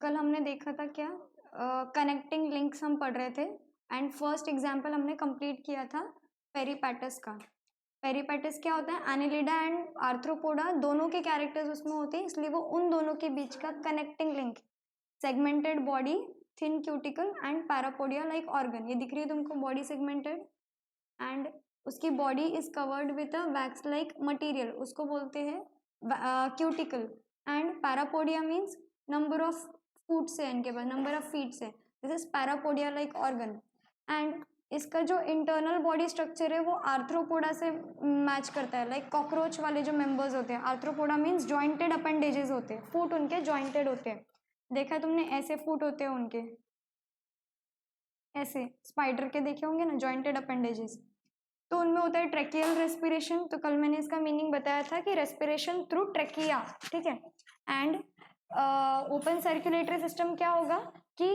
कल हमने देखा था क्या, कनेक्टिंग लिंक्स हम पढ़ रहे थे एंड फर्स्ट एग्जाम्पल हमने कंप्लीट किया था पेरिपेटस का। पेरिपेटस क्या होता है, एनिलिडा एंड आर्थ्रोपोडा दोनों के कैरेक्टर्स उसमें होते हैं, इसलिए वो उन दोनों के बीच का connecting link, segmented body, thin cuticle and parapodia like organ. ये दिख रही है तुमको, बॉडी सेगमेंटेड एंड उसकी body is covered with a wax like material, उसको बोलते हैं cuticle. And parapodia means number of foot से, इनके पास नंबर ऑफ फीट से, this is parapodia like organ. And इसका जो इंटरनल बॉडी स्ट्रक्चर है वो आर्थ्रोपोडा से मैच करता है, लाइक कॉकरोच वाले जो मेंबर्स होते हैं। आर्थ्रोपोडा मीन्स जॉइंटेड अपेंडेजेस होते हैं, फूट उनके जॉइंटेड होते हैं। देखा है तुमने, ऐसे फूट होते हैं उनके, ऐसे स्पाइडर के देखे होंगे ना, जॉइंटेड अपेंडेजेस। तो उनमें होता है ट्रेकियल रेस्पिरेशन, तो कल मैंने इसका मीनिंग बताया था कि रेस्पिरेशन थ्रू ट्रेकिया, ठीक है। एंड ओपन सर्कुलेटरी सिस्टम क्या होगा कि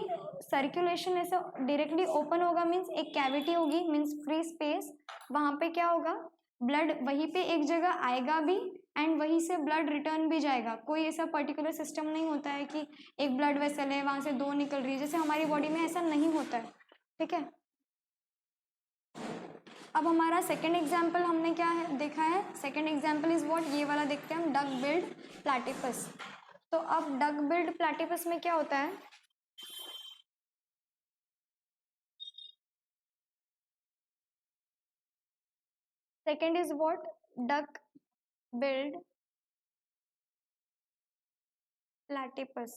सर्कुलेशन ऐसे डायरेक्टली ओपन होगा, मीन्स एक कैविटी होगी, मीन्स फ्री स्पेस, वहां पे क्या होगा, ब्लड वहीं पे एक जगह आएगा भी एंड वहीं से ब्लड रिटर्न भी जाएगा। कोई ऐसा पर्टिकुलर सिस्टम नहीं होता है कि एक ब्लड वेसल है वहां से दो निकल रही है, जैसे हमारी बॉडी में ऐसा नहीं होता है, ठीक है। अब हमारा सेकेंड एग्जाम्पल हमने क्या है देखा है, सेकेंड एग्जाम्पल इज व्हाट, ये वाला देखते हैं हम, डक बिल्ड प्लैटिपस। तो अब डक बिल्ड प्लैटिपस में क्या होता है, second is what, duck billed platypus.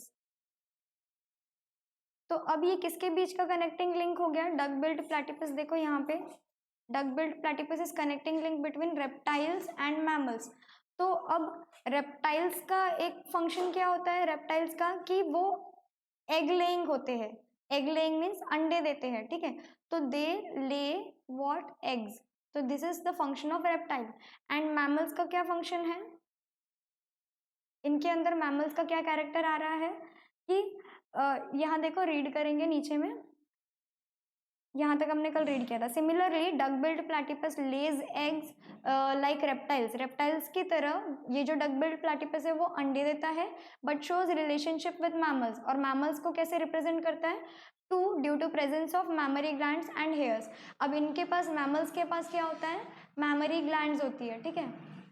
तो अब ये किसके बीच का कनेक्टिंग लिंक हो गया, डक बिल्ड प्लैटिपस। देखो यहाँ पे, duck billed platypus is connecting link between reptiles and mammals. तो अब रेप्टाइल्स का एक फंक्शन क्या होता है, रेप्टाइल्स का, कि वो एग लेइंग होते हैं। एग लेइंग मीन्स अंडे देते हैं, ठीक है। तो दे ले व्हाट, एग्स। तो this is the function of reptile. And mammals का क्या फंक्शन है, इनके अंदर मैमल्स का क्या कैरेक्टर आ रहा है कि यहाँ देखो, रीड करेंगे नीचे में, यहाँ तक हमने कल रीड किया था। सिमिलरली डक बिल्ड प्लैटिपस लेज एग्स लाइक रेप्टाइल्स, रेप्टाइल्स की तरह ये जो डक बिल्ड प्लैटिपस है वो अंडे देता है, but shows relationship with mammals. और मैमल्स को कैसे रिप्रेजेंट करता है, to, due to presence of mammary glands and hairs. अब इनके पास, मैमल्स के पास क्या होता है, मैमरी ग्लैंड्स होती है, ठीक है।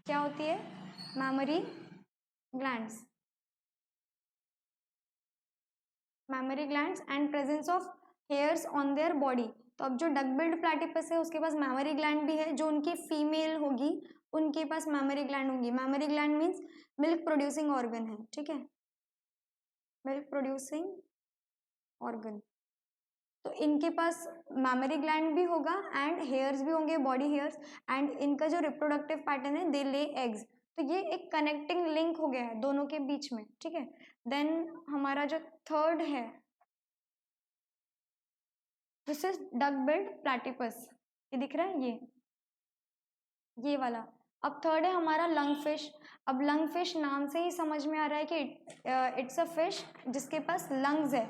क्या होती है, memory glands, memory glands and presence of hairs on their body. तो अब जो डक बिल्ड प्लैटिपस है उसके पास मैमरी ग्लैंड भी है, जो उनकी फीमेल होगी उनके पास मैमरी ग्लैंड होंगी। Mammary gland means milk producing organ है, ठीक है, मिल्क प्रोड्यूसिंग ऑर्गन। तो इनके पास मैमरी ग्लैंड भी होगा एंड हेयर्स भी होंगे, बॉडी हेयर्स। एंड इनका जो रिप्रोडक्टिव पैटर्न है, दे ले एग्स। तो ये एक कनेक्टिंग लिंक हो गया है दोनों के बीच में, ठीक है। देन हमारा जो थर्ड है, this is duck billed platypus, ये दिख रहा है, ये वाला। अब थर्ड है हमारा लंग फिश। अब लंग फिश नाम से ही समझ में आ रहा है कि इट्स अ फिश जिसके पास लंग्स है,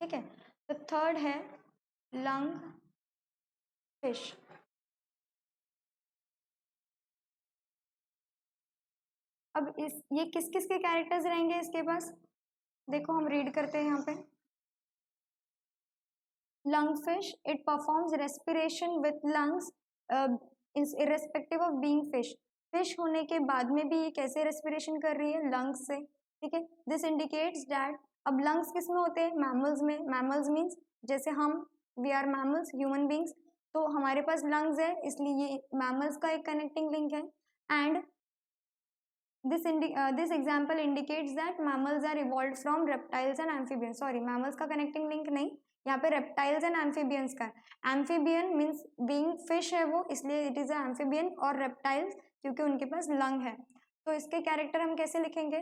ठीक है। तो थर्ड है लंग फिश। अब ये किस किस के कैरेक्टर्स रहेंगे इसके पास, देखो हम रीड करते हैं यहाँ पे। Lung fish, it performs respiration with lungs irrespective of being fish. Fish होने के बाद में भी ये कैसे रेस्पिरेशन कर रही है, लंग्स से, ठीक है। दिस इंडिकेट्स दैट, अब लंग्स किस में होते हैं, मैमल्स में। मैमल्स मीन्स जैसे हम, we are mammals, human beings, तो हमारे पास लंग्स है, इसलिए ये मैमल्स का एक कनेक्टिंग लिंक है। And this example indicates that mammals are evolved from reptiles and amphibians. Sorry, mammals का connecting link नहीं, यहाँ पे reptiles and amphibians का। amphibian means being fish है वो, इसलिए it is a amphibian, और reptiles क्योंकि उनके पास लंग है। तो इसके कैरेक्टर हम कैसे लिखेंगे,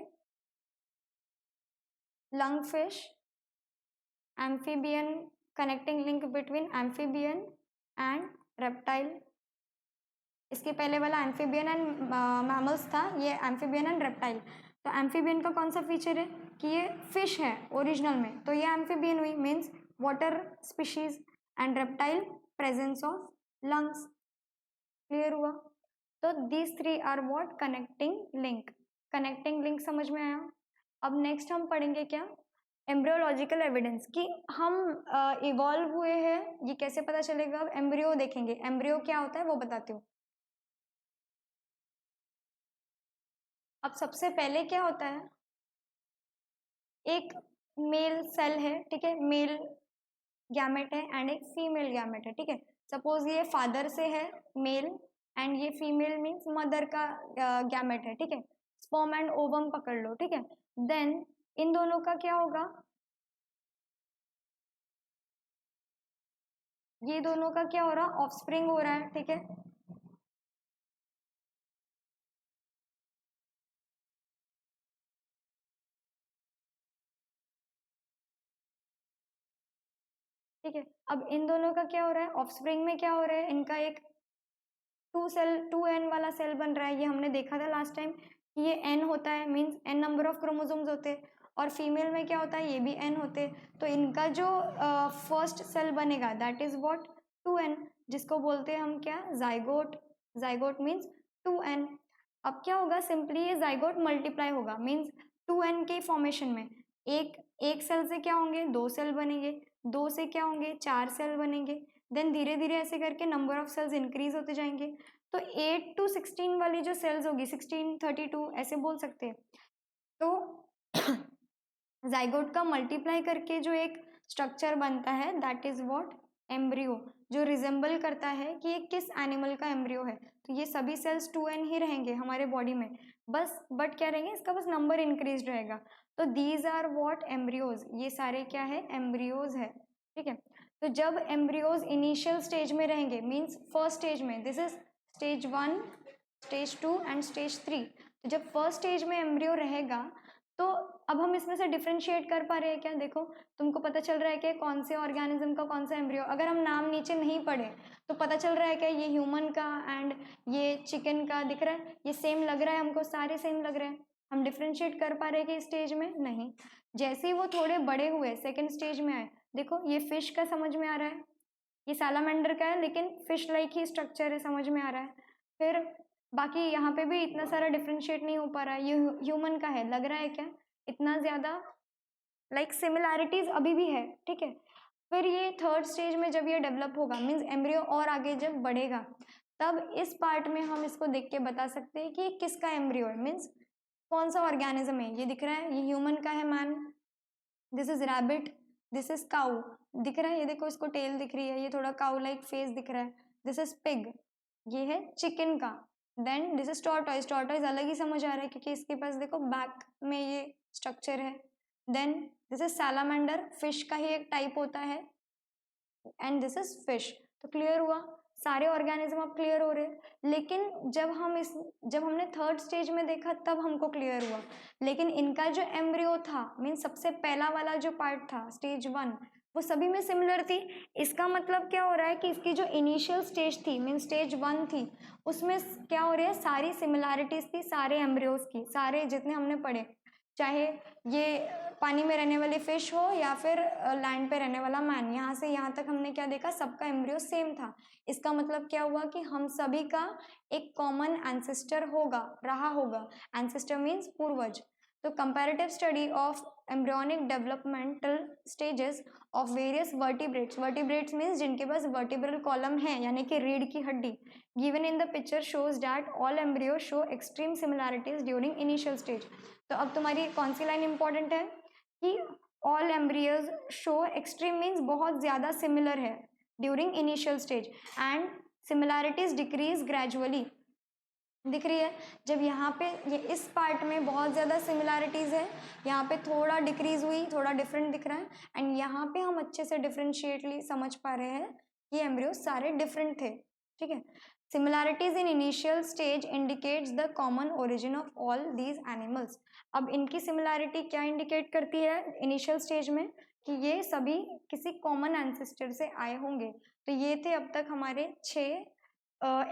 lung fish, amphibian, connecting link between amphibian and reptile। इसके पहले वाला एम्फीबियन एंड मैमल्स था, ये एम्फीबियन एंड रेप्टाइल। तो एम्फीबियन का कौन सा फीचर है कि ये फिश है ओरिजिनल में, तो ये एम्फीबियन हुई, means water species. And reptile, presence of lungs. Clear हुआ। तो these three are what, connecting link. Connecting link समझ में आया। अब नेक्स्ट हम पढ़ेंगे क्या, एम्ब्रियोलॉजिकल एविडेंस कि हम इवॉल्व हुए हैं, ये कैसे पता चलेगा? अब एम्ब्रियो देखेंगे, एम्ब्रियो क्या होता है वो बताती हूँ। अब सबसे पहले क्या होता है, एक मेल सेल है, ठीक है, मेल गैमेट है एंड एक फीमेल गैमेट है, ठीक है। सपोज ये फादर से है मेल एंड ये फीमेल मीन्स मदर का गैमेट है, ठीक है। स्पर्म एंड ओवम पकड़ लो, ठीक है। देन इन दोनों का क्या होगा, ये दोनों का क्या हो रहा, ऑफस्प्रिंग हो रहा है, ठीक है। ठीक है, अब इन दोनों का क्या हो रहा है, ऑफस्प्रिंग में क्या हो रहा है, इनका एक 2n वाला सेल बन रहा है। ये हमने देखा था लास्ट टाइम कि ये n होता है, means n number of chromosomes होते हैं, और फीमेल में क्या होता है, ये भी n होते हैं। तो इनका जो फर्स्ट सेल बनेगा दैट इज व्हाट, 2n, जिसको बोलते हैं हम क्या, जाइगोट। Zygote means 2n। अब क्या होगा, सिंपली ये जाइगोट मल्टीप्लाई होगा, मीन्स 2n के फॉर्मेशन में एक एक सेल से क्या होंगे, 2 सेल बनेंगे, 2 से क्या होंगे, 4 सेल बनेंगे। देन धीरे धीरे ऐसे करके नंबर ऑफ सेल्स इंक्रीज होते जाएंगे। तो 8 to 16 वाली जो सेल्स होगी, 16, 32 ऐसे बोल सकते हैं। तो जाइगोट का मल्टीप्लाई करके जो एक स्ट्रक्चर बनता है दैट इज व्हाट, एम्ब्रियो, जो रिजेंबल करता है कि ये किस एनिमल का एम्ब्रियो है। तो ये सभी सेल्स 2n ही रहेंगे हमारे बॉडी में, बस बट क्या रहेंगे, इसका बस नंबर इंक्रीज रहेगा। तो दीज आर व्हाट, एम्ब्रियोज, ये सारे क्या है, एम्ब्रियोज है, ठीक है। तो जब एम्ब्रियोज इनिशियल स्टेज में रहेंगे, मीन्स फर्स्ट स्टेज में, this is stage 1, stage 2 and stage 3। तो जब फर्स्ट स्टेज में एम्ब्रियो रहेगा, तो अब हम इसमें से डिफ्रेंशिएट कर पा रहे हैं क्या, देखो तुमको पता चल रहा है कि कौन से ऑर्गेनिज्म का कौन सा एम्ब्रियो, अगर हम नाम नीचे नहीं पढ़े तो पता चल रहा है क्या, ये ह्यूमन का एंड ये चिकन का दिख रहा है, ये सेम लग रहा है हमको, सारे सेम लग रहे हैं, हम डिफ्रेंशिएट कर पा रहे हैं कि स्टेज में नहीं। जैसे ही वो थोड़े बड़े हुए, सेकेंड स्टेज में आए, देखो ये फिश का समझ में आ रहा है, ये सैलामेंडर का है लेकिन फिश लाइक ही स्ट्रक्चर है, समझ में आ रहा है। फिर बाकी यहाँ पे भी इतना सारा डिफ्रेंशिएट नहीं हो पा रहा है, ये ह्यूमन का है, लग रहा है क्या इतना ज्यादा, लाइक सिमिलैरिटीज अभी भी है, ठीक है। फिर ये थर्ड स्टेज में जब ये डेवलप होगा, मीन्स एम्ब्रियो और आगे जब बढ़ेगा, तब इस पार्ट में हम इसको देख के बता सकते हैं कि किसका एम्ब्रियो है, मीन्स कौन सा ऑर्गेनिज्म है। ये दिख रहा है, ये ह्यूमन का है man, this is rabbit, this is cow, दिख रहा है, ये देखो इसको टेल दिख रही है, ये थोड़ा काउ लाइक फेस दिख रहा है, दिस इज पिग, ये है चिकन का। Then this is tortoise, tortoise अलग ही समझ आ रहा है क्योंकि इसके पास देखो बैक में ये स्ट्रक्चर है। Then this is salamander, fish का ही एक टाइप होता है, एंड दिस इज फिश। तो क्लियर हुआ, सारे ऑर्गेनिज्म अब क्लियर हो रहे हैं। लेकिन जब हमने थर्ड स्टेज में देखा तब हमको क्लियर हुआ, लेकिन इनका जो एम्ब्रियो था, मीन सबसे पहला वाला जो पार्ट था स्टेज 1, वो सभी में सिमिलर थी। इसका मतलब क्या हो रहा है कि इसकी जो इनिशियल स्टेज थी, मीन स्टेज 1 थी, उसमें क्या हो रही है, सारी सिमिलैरिटीज थी सारे एम्ब्रियोज की, सारे जितने हमने पढ़े, चाहे ये पानी में रहने वाली फिश हो या फिर लैंड पे रहने वाला मैन, यहाँ से यहाँ तक हमने क्या देखा, सबका एम्ब्रियो सेम था। इसका मतलब क्या हुआ कि हम सभी का एक कॉमन एंसेस्टर होगा, रहा होगा, एंसेस्टर मीन्स पूर्वज। तो comparative study of embryonic developmental stages of various vertebrates, vertebrates means जिनके पास वर्टिब्रल कॉलम है, यानी कि रीढ़ की हड्डी, given in the picture shows that all embryo show extreme similarities during initial stage. तो अब तुम्हारी कौन सी लाइन इंपॉर्टेंट है कि all embryos show extreme means बहुत ज्यादा सिमिलर है during initial stage, and similarities decrease gradually, दिख रही है। जब यहाँ पे ये इस पार्ट में बहुत ज़्यादा सिमिलैरिटीज़ है, यहाँ पे थोड़ा डिक्रीज हुई, थोड़ा डिफरेंट दिख रहा है, एंड यहाँ पे हम अच्छे से डिफ्रेंशिएटली समझ पा रहे हैं कि एम्ब्रियो सारे डिफरेंट थे, ठीक है। Similarities in initial stage indicates the common origin of all these animals. अब इनकी सिमिलैरिटी क्या इंडिकेट करती है इनिशियल स्टेज में, कि ये सभी किसी कॉमन एंसेस्टर से आए होंगे। तो ये थे अब तक हमारे 6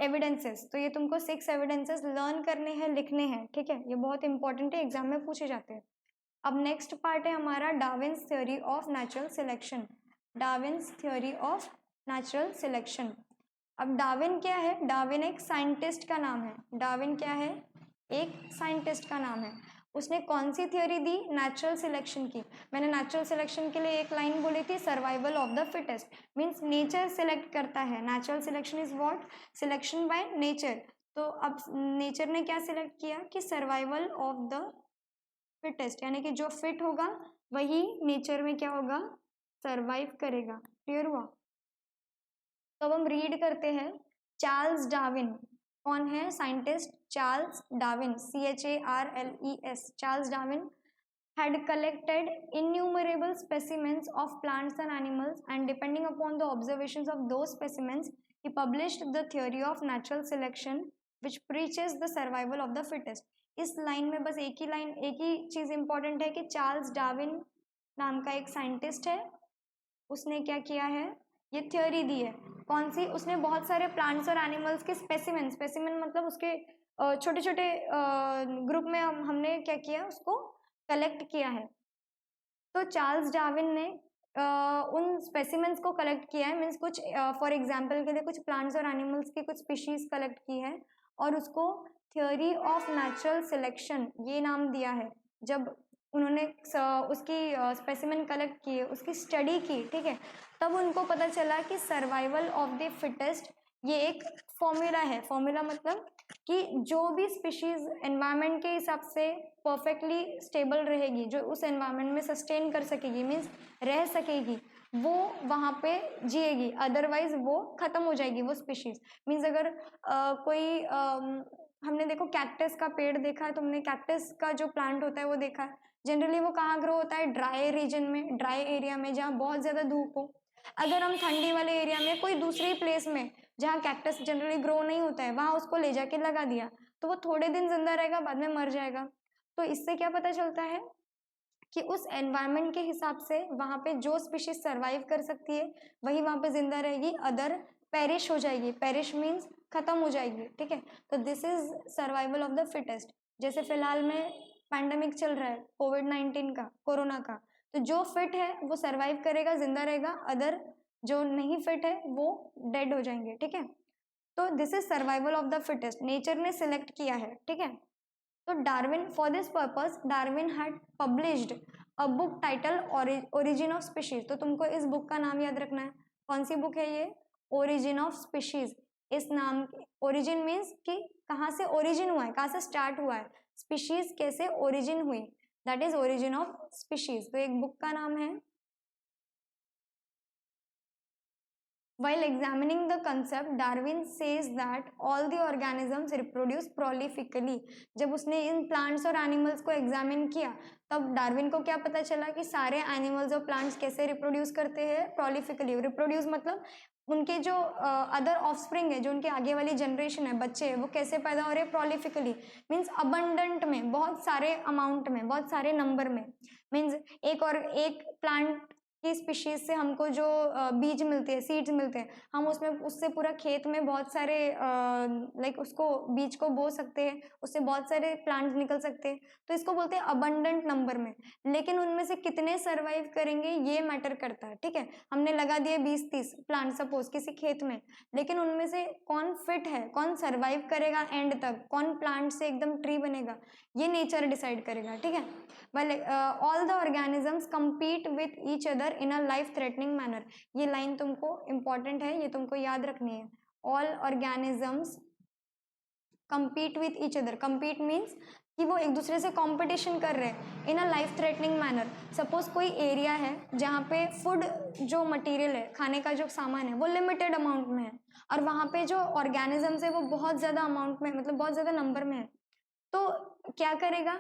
एविडेंसेस। तो ये तुमको 6 एविडेंसेस लर्न करने हैं, लिखने हैं, ठीक है, ये बहुत इंपॉर्टेंट है, एग्जाम में पूछे जाते हैं। अब नेक्स्ट पार्ट है हमारा Darwin's theory of natural selection. Darwin's theory of natural selection. अब डार्विन क्या है, डार्विन एक साइंटिस्ट का नाम है, डार्विन क्या है, एक साइंटिस्ट का नाम है। उसने कौन सी थ्योरी दी? नेचुरल सिलेक्शन की। मैंने नेचुरल सिलेक्शन के लिए एक लाइन बोली थी, survival of the fittest, means nature select करता है। Natural selection is what? Selection by nature. तो अब नेचर ने क्या सिलेक्ट किया कि सर्वाइवल ऑफ द फिटेस्ट, यानी कि जो फिट होगा वही नेचर में क्या होगा? सर्वाइव करेगा। क्लियर हुआ? तो अब हम रीड करते हैं। चार्ल्स डार्विन कौन है? Scientist Charles Darwin, CHARLES। Charles Darwin had collected innumerable specimens of plants and animals, and depending upon the observations of those specimens, he published the theory of natural selection, which preaches the survival of the fittest. इस line में बस एक ही चीज important है कि Charles Darwin नाम का एक साइंटिस्ट है, उसने क्या किया है? ये थ्योरी दी है। कौन सी? उसने बहुत सारे प्लांट्स और एनिमल्स के स्पेसिमेन मतलब उसके छोटे छोटे ग्रुप में हमने क्या किया? उसको कलेक्ट किया है। तो चार्ल्स डार्विन ने उन स्पेसिमेंस को कलेक्ट किया है, मीन्स कुछ फॉर एग्जांपल के लिए कुछ प्लांट्स और एनिमल्स की कुछ स्पीशीज कलेक्ट की है और उसको थ्योरी ऑफ नेचुरल सिलेक्शन ये नाम दिया है। जब उन्होंने उसकी स्पेसिमेन कलेक्ट किए, उसकी स्टडी की, ठीक है, तब उनको पता चला कि सर्वाइवल ऑफ द फिटेस्ट ये एक फॉर्मूला है। फॉर्मूला मतलब कि जो भी स्पीशीज एनवायरनमेंट के हिसाब से परफेक्टली स्टेबल रहेगी, जो उस एनवायरनमेंट में सस्टेन कर सकेगी, मीन्स रह सकेगी, वो वहाँ पे जिएगी, अदरवाइज वो खत्म हो जाएगी वो स्पीशीज। मीन्स अगर कोई हमने देखो कैक्टस का पेड़ देखा है तुमने? कैक्टस का जो प्लांट होता है वो देखा है? जनरली वो कहाँ ग्रो होता है? ड्राई रीजन में, ड्राई एरिया में, जहाँ बहुत ज़्यादा धूप हो। अगर हम ठंडी वाले एरिया में कोई दूसरी प्लेस में जहाँ कैक्टस जनरली ग्रो नहीं होता है वहाँ उसको ले जाके लगा दिया तो वो थोड़े दिन जिंदा रहेगा, बाद में मर जाएगा। तो इससे क्या पता चलता है कि उस एनवायरनमेंट के हिसाब से वहाँ पे जो स्पीशीज सर्वाइव कर सकती है वही वहाँ पे जिंदा रहेगी, अदर पेरिश हो जाएगी। पेरिश मीन्स खत्म हो जाएगी, ठीक है। तो this is survival of the fittest. जैसे फिलहाल में पैंडेमिक चल रहा है कोविड-19 का, कोरोना का, तो जो फिट है वो सर्वाइव करेगा, जिंदा रहेगा, अदर जो नहीं फिट है वो डेड हो जाएंगे, ठीक है। तो this is survival of the fittest, nature ने सिलेक्ट किया है, ठीक है। तो Darwin, for this purpose Darwin had published a book title origin of species. तो तुमको इस बुक का नाम याद रखना है। कौन सी बुक है ये? Origin of species. इस नाम, ओरिजिन मीन्स कि कहाँ से ओरिजिन हुआ है, कहाँ से स्टार्ट हुआ है, स्पीशीज कैसे ओरिजिन हुई, that is origin of species. तो एक बुक का नाम है। While examining the concept, Darwin says that all the organisms reproduce prolifically. जब उसने इन प्लांट्स और एनिमल्स को एग्जामिन किया तब डार्विन को क्या पता चला कि सारे एनिमल्स और प्लांट्स कैसे रिप्रोड्यूस करते हैं? प्रोलिफिकली। रिप्रोड्यूस मतलब उनके जो अदर ऑफस्प्रिंग है, जो उनके आगे वाली जनरेशन है, बच्चे है, वो कैसे पैदा हो रहे हैं? प्रोलिफिकली मीन्स अबंडेंट में, बहुत सारे अमाउंट में, बहुत सारे नंबर में। मीन्स एक प्लांट की स्पीशीज से हमको जो बीज मिलते हैं, सीड्स मिलते हैं, हम उसमें उससे पूरा खेत में बहुत सारे लाइक उसको बीज को बो सकते हैं, उससे बहुत सारे प्लांट्स निकल सकते हैं। तो इसको बोलते हैं अबंडेंट नंबर में। लेकिन उनमें से कितने सर्वाइव करेंगे ये मैटर करता है, ठीक है। हमने लगा दिए 20-30 प्लांट सपोज किसी खेत में, लेकिन उनमें से कौन फिट है, कौन सर्वाइव करेगा एंड तक, कौन प्लांट से एकदम ट्री बनेगा, ये नेचर डिसाइड करेगा, ठीक है। Well, all the organisms compete with each other in a life threatening manner. ये लाइन तुमको important है, ये तुमको याद रखनी है। All organisms compete with each other. Compete means कि वो एक दूसरे से कंपटीशन कर रहे हैं in a life threatening manner. Suppose कोई एरिया है जहाँ पे फूड जो मटेरियल है, खाने का जो सामान है, वो लिमिटेड अमाउंट में है और वहाँ पे जो ऑर्गेनिजम्स है वो बहुत ज़्यादा अमाउंट में, मतलब बहुत ज़्यादा नंबर में है। तो क्या करेगा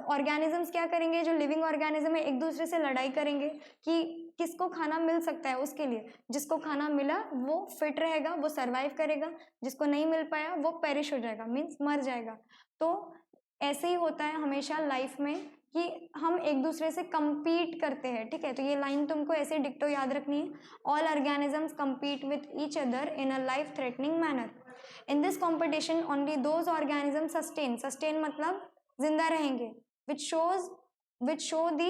ऑर्गेनिजम्स, क्या करेंगे, जो लिविंग ऑर्गेनिज्म है एक दूसरे से लड़ाई करेंगे कि किसको खाना मिल सकता है उसके लिए। जिसको खाना मिला वो फिट रहेगा, वो सरवाइव करेगा, जिसको नहीं मिल पाया वो पेरिश हो जाएगा, मीन्स मर जाएगा। तो ऐसे ही होता है हमेशा लाइफ में कि हम एक दूसरे से compete करते हैं, ठीक है। तो ये लाइन तुमको ऐसे डिक्टो याद रखनी है। All organisms compete with each other in a life threatening manner. In this competition only those organisms sustain मतलब जिंदा रहेंगे, which show the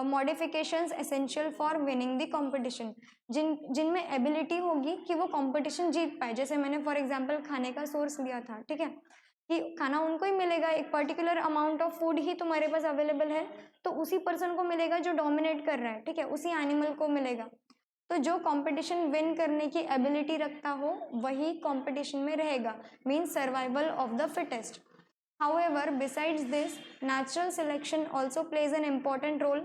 modifications essential for winning the competition. जिनमें एबिलिटी होगी कि वो कंपटीशन जीत पाए। जैसे मैंने फॉर एग्जांपल खाने का सोर्स लिया था, ठीक है। कि खाना उनको ही मिलेगा, एक पर्टिकुलर अमाउंट ऑफ फूड ही तुम्हारे पास अवेलेबल है तो उसी पर्सन को मिलेगा जो डोमिनेट कर रहा है, ठीक है, उसी एनिमल को मिलेगा। तो जो कंपटीशन विन करने की एबिलिटी रखता हो वही कंपटीशन में रहेगा, means survival of the fittest. However, besides this, natural selection also plays an important role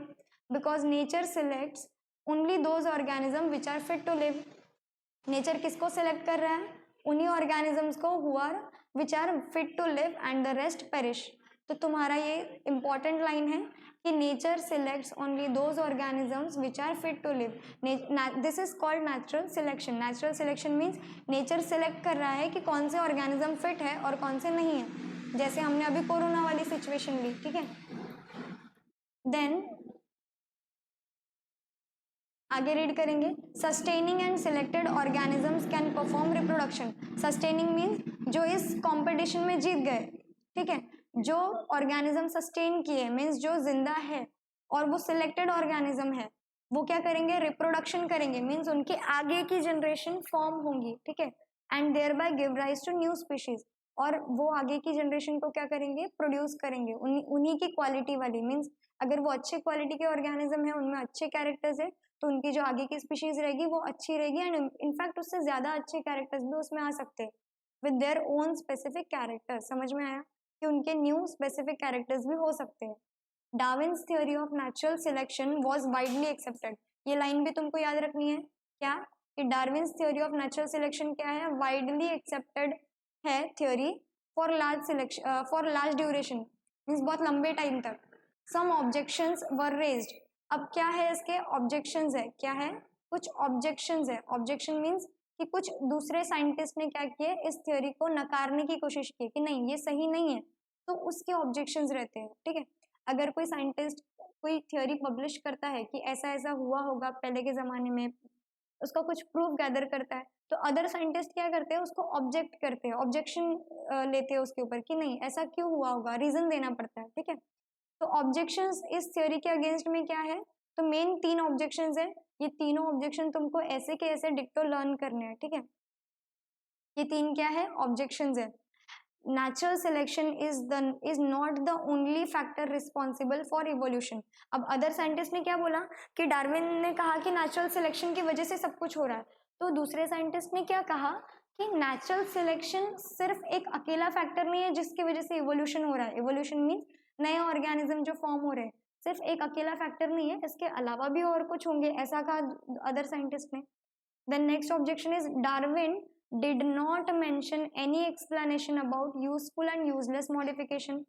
because nature selects only those organisms which are fit to live. Nature किसको select कर रहा है? उन्हीं ऑर्गेनिजम्स को who are which are fit to live and the rest perish. तो तुम्हारा ये important line है कि nature selects only those organisms which are fit to live. This is called natural selection. Natural selection means nature select कर रहा है कि कौन से ऑर्गेनिज्म फिट है और कौन से नहीं है, जैसे हमने अभी कोरोना वाली सिचुएशन ली, ठीक है। देन आगे रीड करेंगे, sustaining and selected organisms can perform reproduction. Sustaining means जो इस कंपटीशन में जीत गए, ठीक है, जो ऑर्गेनिज्म सस्टेन किए मीन्स जो जिंदा है और वो सिलेक्टेड ऑर्गेनिज्म है, वो क्या करेंगे? रिप्रोडक्शन करेंगे, मीन्स उनके आगे की जनरेशन फॉर्म होंगी, ठीक है, and thereby give rise to new species. और वो आगे की जनरेशन को क्या करेंगे? प्रोड्यूस करेंगे उन्हीं की क्वालिटी वाली, मीन्स अगर वो अच्छे क्वालिटी के ऑर्गेनिज्म है, उनमें अच्छे कैरेक्टर्स है, तो उनकी जो आगे की स्पीशीज रहेगी वो अच्छी रहेगी एंड इनफैक्ट उससे ज्यादा अच्छे कैरेक्टर्स भी उसमें आ सकते हैं with their own specific characters. समझ में आया कि उनके न्यू स्पेसिफिक कैरेक्टर्स भी हो सकते हैं। Darwin's theory of natural selection was widely accepted. ये लाइन भी तुमको याद रखनी है क्या, कि Darwin's theory of natural selection क्या है? वाइडली एक्सेप्टेड है theory for large selection for large duration, means बहुत लंबे टाइम तक। सम ऑब्जेक्शंस वर रेज्ड। अब क्या है इसके? ऑब्जेक्शंस है। क्या है? कुछ ऑब्जेक्शंस है। ऑब्जेक्शन मीन्स कि कुछ दूसरे साइंटिस्ट ने क्या किए? इस थ्योरी को नकारने की कोशिश की कि नहीं ये सही नहीं है, तो उसके ऑब्जेक्शंस रहते हैं, ठीक है। अगर कोई साइंटिस्ट कोई थ्योरी पब्लिश करता है कि ऐसा ऐसा हुआ होगा पहले के जमाने में, उसका कुछ प्रूफ गैदर करता है, तो अदर साइंटिस्ट क्या करते हैं? उसको ऑब्जेक्ट करते हैं, ऑब्जेक्शन लेते हैं उसके ऊपर कि नहीं ऐसा क्यों हुआ होगा, रीजन देना पड़ता है, ठीक है। तो ऑब्जेक्शंस इस थ्योरी के अगेंस्ट में क्या है? तो मेन 3 ऑब्जेक्शंस है। ये तीनों ऑब्जेक्शन तुमको ऐसे के ऐसे डिक्टो लर्न करने हैं, ठीक है। ये 3 क्या है? ऑब्जेक्शंस है। Natural selection is not the only factor responsible for evolution. अब अदर साइंटिस्ट ने क्या बोला कि डार्विन ने कहा कि नेचुरल सिलेक्शन की वजह से सब कुछ हो रहा है, तो दूसरे साइंटिस्ट ने क्या कहा कि नेचुरल सिलेक्शन सिर्फ एक अकेला फैक्टर नहीं है जिसकी वजह से इवोल्यूशन हो रहा है। इवोल्यूशन मीन्स नए ऑर्गेनिज्म जो फॉर्म हो रहे हैं, सिर्फ एक अकेला फैक्टर नहीं है, इसके अलावा भी और कुछ होंगे, ऐसा कहा अदर साइंटिस्ट ने। Then next objection is Darwin did not mention any explanation about useful and useless modification।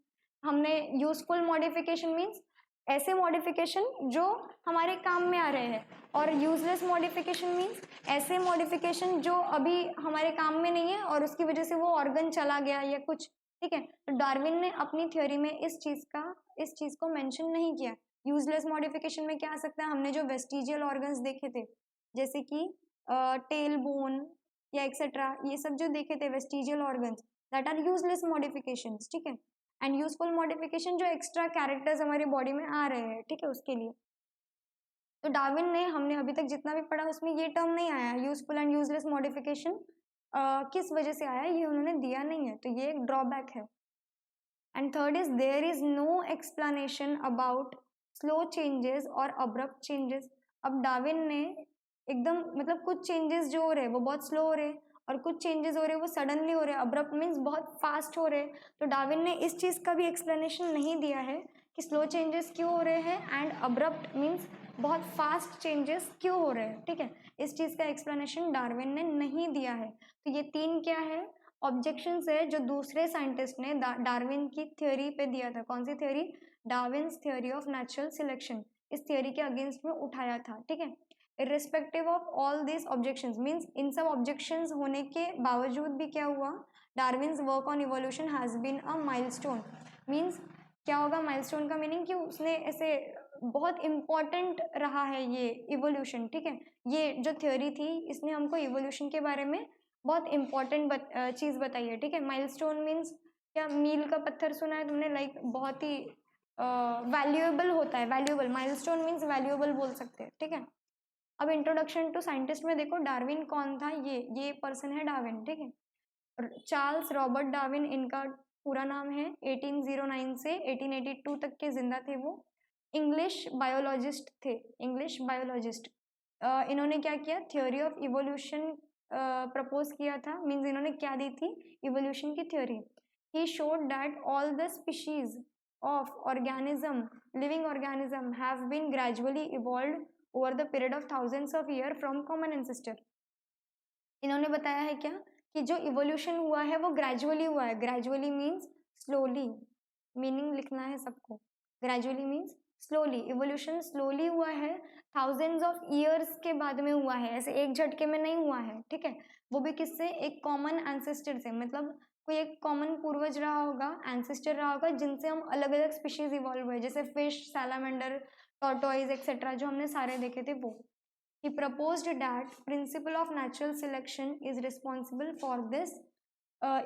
हमने useful modification means ऐसे modification जो हमारे काम में आ रहे हैं, और useless modification means ऐसे modification जो अभी हमारे काम में नहीं है और उसकी वजह से वो organ चला गया या कुछ, ठीक है। तो डार्विन ने अपनी थ्योरी में इस चीज को मेंशन नहीं किया। यूजलेस मॉडिफिकेशन में क्या आ सकता है? हमने जो वेस्टिजियल ऑर्गन्स देखे थे जैसे कि टेल बोन या एक्सेट्रा, ये सब जो देखे थे vestigial organs, that are useless modifications, ठीक है। एंड यूजफुल मॉडिफिकेशन जो एक्स्ट्रा कैरेक्टर्स हमारे बॉडी में आ रहे हैं, ठीक है, उसके लिए। तो डार्विन ने, हमने अभी तक जितना भी पढ़ा उसमें ये टर्म नहीं आया यूजफुल एंड यूजलेस मॉडिफिकेशन, किस वजह से आया ये उन्होंने दिया नहीं है, तो ये एक ड्रॉबैक है। And third is there is no explanation about slow changes और अब्रप्ट चेंजेस। अब डार्विन ने एकदम मतलब कुछ चेंजेस जो हो रहे हैं वो बहुत स्लो हो रहे हैं और कुछ चेंजेस हो रहे हैं वो सडनली हो रहे हैं, अब्रप्ट मीन्स बहुत फास्ट हो रहे हैं। तो डार्विन ने इस चीज़ का भी एक्सप्लेनेशन नहीं दिया है कि स्लो चेंजेस क्यों हो रहे हैं एंड अब्रप्ट मीन्स बहुत फास्ट चेंजेस क्यों हो रहे हैं, ठीक है। इस चीज़ का एक्सप्लेनेशन डार्विन ने नहीं दिया है। तो ये 3 क्या है? ऑब्जेक्शंस है जो दूसरे साइंटिस्ट ने डार्विन की थ्योरी पे दिया था। कौन सी theory? Darwin's theory of natural selection. इस थ्योरी के अगेंस्ट में उठाया था, ठीक है। Irrespective of all this objections means इन सब ऑब्जेक्शंस होने के बावजूद भी क्या हुआ? Darwin's work on evolution has been a milestone. Means क्या होगा माइलस्टोन का मीनिंग? कि उसने ऐसे बहुत इम्पॉर्टेंट रहा है ये इवोल्यूशन, ठीक है। ये जो थ्योरी थी इसने हमको इवोल्यूशन के बारे में बहुत इंपॉर्टेंट चीज़ बताई है, ठीक है। माइलस्टोन मीन्स क्या? मील का पत्थर सुना है तुमने? लाइक बहुत ही वैल्यूएबल होता है, वैल्यूएबल। माइलस्टोन मीन्स वैल्यूएबल बोल सकते हैं, ठीक है। अब इंट्रोडक्शन टू साइंटिस्ट में देखो डार्विन कौन था? ये पर्सन है डार्विन, ठीक है। चार्ल्स रॉबर्ट डार्विन इनका पूरा नाम है, 1809 से 1882 तक के जिंदा थे वो। इंग्लिश बायोलॉजिस्ट थे, इंग्लिश बायोलॉजिस्ट। इन्होंने क्या किया, थ्योरी ऑफ इवोल्यूशन प्रपोज किया था। मीन्स इन्होंने क्या दी थी, इवोल्यूशन की theory. He showed that all the species of organism, living organism have been gradually evolved over the period of thousands of years from common ancestor। इन्होंने बताया है क्या कि जो इवोल्यूशन हुआ है वो ग्रेजुअली हुआ है। ग्रेजुअली मीन्स स्लोली, मीनिंग लिखना है सबको। Gradually means slowly, evolution slowly हुआ है, थाउजेंड्स ऑफ ईयर्स के बाद में हुआ है, ऐसे एक झटके में नहीं हुआ है, ठीक है। वो भी किससे, एक कॉमन एंसेस्टर से, मतलब कोई एक कॉमन पूर्वज रहा होगा, एंसेस्टर रहा होगा, जिनसे हम अलग अलग स्पीशीज इवॉल्व हुए, जैसे फिश, सैलामेंडर, टॉर्टोइज एक्सेट्रा, जो हमने सारे देखे थे वो। He proposed that principle of natural selection is responsible for this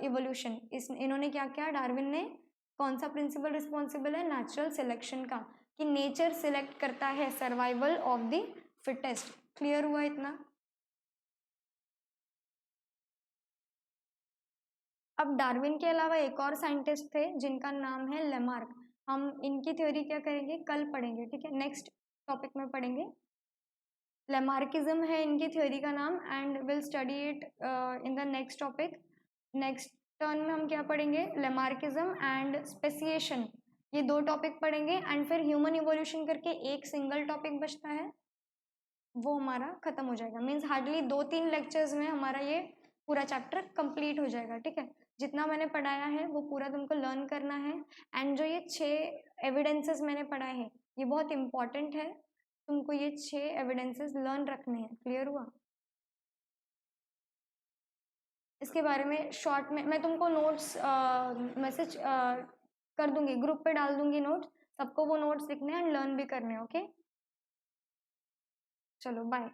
evolution। इस इन्होंने क्या किया, डार्विन ने कौन सा प्रिंसिपल रिस्पॉन्सिबल है, नेचुरल सिलेक्शन का, कि नेचर सिलेक्ट करता है survival of the fittest. Clear हुआ इतना। अब डार्विन के अलावा एक और साइंटिस्ट थे जिनका नाम है लेमार्क। हम इनकी थ्योरी क्या करेंगे, कल पढ़ेंगे, ठीक है, नेक्स्ट टॉपिक में पढ़ेंगे। लेमार्किज्म है इनकी थ्योरी का नाम, and will study it in the next topic. Next turn में हम क्या पढ़ेंगे, लेमार्किज्म एंड स्पेसिएशन, ये दो टॉपिक पढ़ेंगे। एंड फिर ह्यूमन इवोल्यूशन करके एक सिंगल टॉपिक बचता है, वो हमारा खत्म हो जाएगा। मीन्स हार्डली 2-3 लेक्चर्स में हमारा ये पूरा चैप्टर कंप्लीट हो जाएगा, ठीक है। जितना मैंने पढ़ाया है वो पूरा तुमको लर्न करना है। एंड जो ये 6 एविडेंसेस मैंने पढ़ाए हैं ये बहुत इंपॉर्टेंट है, तुमको ये 6 एविडेंसेस लर्न रखने हैं। क्लियर हुआ। इसके बारे में शॉर्ट में मैं तुमको नोट्स मैसेज कर दूंगी, ग्रुप पे डाल दूंगी नोट्स, सबको वो नोट्स लिखने हैं एंड लर्न भी करने हैं। ओके, चलो बाय।